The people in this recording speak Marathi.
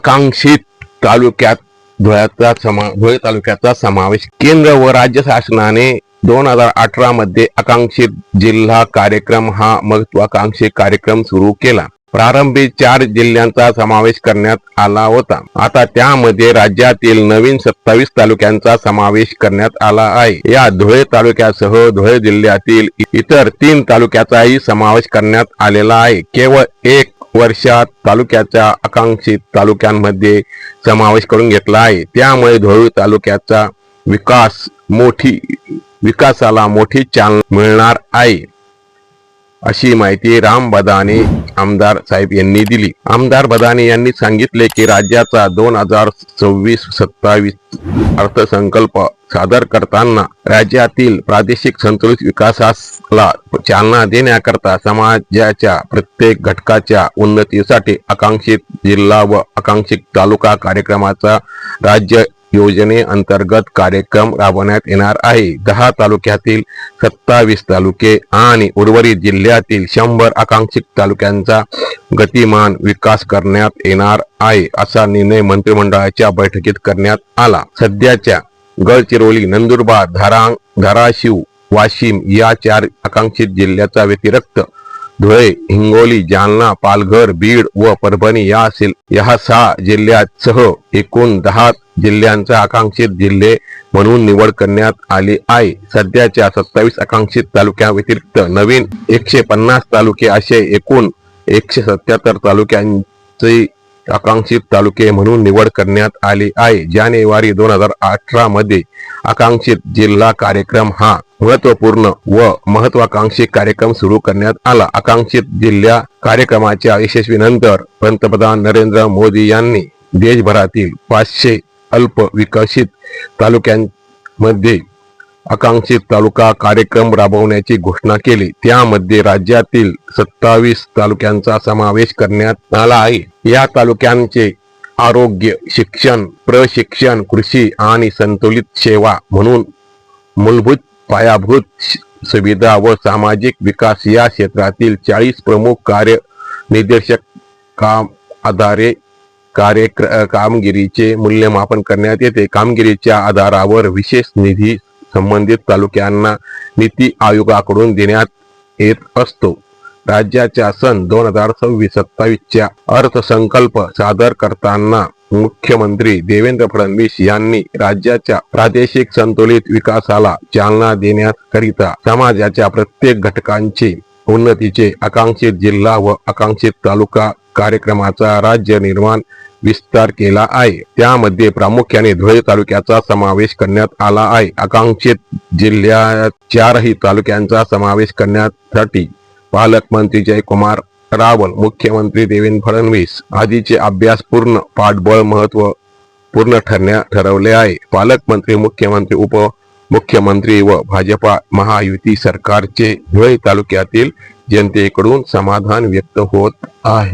आकांक्षित तालुक्यात धुळे तालुक्याचा समावेश केंद्र व राज्य शासनाने 2018 मध्ये आकांक्षित जिल्हा कार्यक्रम हा महत्वाकांक्षी कार्यक्रम सुरू केला। प्रारंभी 4 जिल्ह्यांचा समावेश करण्यात आला होता। आता त्यामध्ये राज्यातील नवीन 27 तालुक्यांचा समावेश करण्यात आला आहे। या धुळे तालुक्यासह धुळे जिल्ह्यातील इतर 3 तालुक्याचाही समावेश करण्यात आलेला आहे। केवळ 1 वर्षात तालुक्याच्या आकांक्षित तालुक्यांमध्ये समावेश करून घेतला आहे। त्यामुळे धुळे तालुक्याचा विकासाला मोठी चालना मिळणार आहे, अशी माहिती राम बदाने आमदार साहेब यांनी दिली। आमदार बदाने यांनी सांगितले की राज्याचा 2026-27 अर्थसंकल्प सादर करताना राज्यातील प्रादेशिक संतुलित विकासाला चालना देण्याकरता समाजाच्या प्रत्येक घटकाच्या उन्नतीसाठी आकांक्षित जिल्हा व आकांक्षित तालुका कार्यक्रमाचा राज्य योजनेअंतर्गत कार्यक्रम राबवण्यात येणार आहे। 10 तालुक्यातील 27 तालुके आणि उर्वरित जिल्ह्यातील 100 आकांक्षित तालुक्यांचा गतिमान विकास करण्यात येणार आहे, असा निर्णय मंत्रिमंडळाच्या बैठकीत करण्यात आला। सध्याच्या गडचिरोली, नंदुरबार, धाराशिव, वाशिम या 4 आकांक्षित जिल्ह्याचा व्यतिरिक्त धुळे, हिंगोली, जालना, पालघर, बीड व परभणी या 6 जिल्ह्यांसह एकूण 10 जिल्ह्यांचा आकांक्षित जिल्हे म्हणून निवड करण्यात आली आहे। सध्याच्या 27 आकांक्षित तालुक्यांव्यतिरिक्त नवीन 150 तालुके असे एकूण 177 तालुक्यांची आकांक्षित तालुके म्हणून निवड करण्यात आली आहे। जानेवारी 2018 मध्ये आकांक्षित जिल्हा कार्यक्रम हा महत्वपूर्ण व महत्वाकांक्षी कार्यक्रम सुरू करण्यात आला। आकांक्षित जिल्हा कार्यक्रमाच्या यशस्वीनंतर पंतप्रधान नरेंद्र मोदी यांनी देशभरातील 500 अल्प विकसित तालुक्यांमध्ये आकांक्षित तालुका कार्यक्रम राबवण्याची घोषणा केली। त्यामध्ये राज्यातील 27 तालुक्यांचा समावेश करण्यात आला आहे। या तालुक्यांचे आरोग्य, शिक्षण, प्रशिक्षण, कृषी आणि संतुलित सेवा म्हणून मूलभूत पायाभूत सुविधा व सामाजिक विकास या क्षेत्रातील 40 प्रमुख कार्यनिर्देशक आधारे कामगिरीचे मूल्यमापन करण्यात येते। कामगिरीच्या आधारावर विशेष निधी संबंधित तालुक्यांना नीती आयोगाकडून देण्यात येत असतो। राज्याच्या सन 2026-27 च्या अर्थसंकल्प सादर करताना मुख्यमंत्री देवेंद्र फडणवीस यांनी राज्याच्या प्रादेशिक संतुलित विकासाला चालना देण्याकरिता समाजाच्या प्रत्येक घटकांचे उन्नतीचे आकांक्षित जिल्हा व आकांक्षित तालुका कार्यक्रमाचा राज्य निर्माण विस्तार केला आहे। त्यामध्ये प्रामुख्याने धुळे तालुक्याचा समावेश करण्यात आला आहे। आकांक्षित जिल्ह्यात 4ही तालुक्यांचा समावेश करण्यासाठी पालकमंत्री जयकुमार रावल, मुख्यमंत्री देवेंद्र फडणवीस आदींचे अभ्यासपूर्ण पाठबळ महत्वपूर्ण ठरवले आहे। पालकमंत्री, मुख्यमंत्री, उपमुख्यमंत्री व भाजपा महायुती सरकारचे धुळे तालुक्यातील जनतेकडून समाधान व्यक्त होत आहे।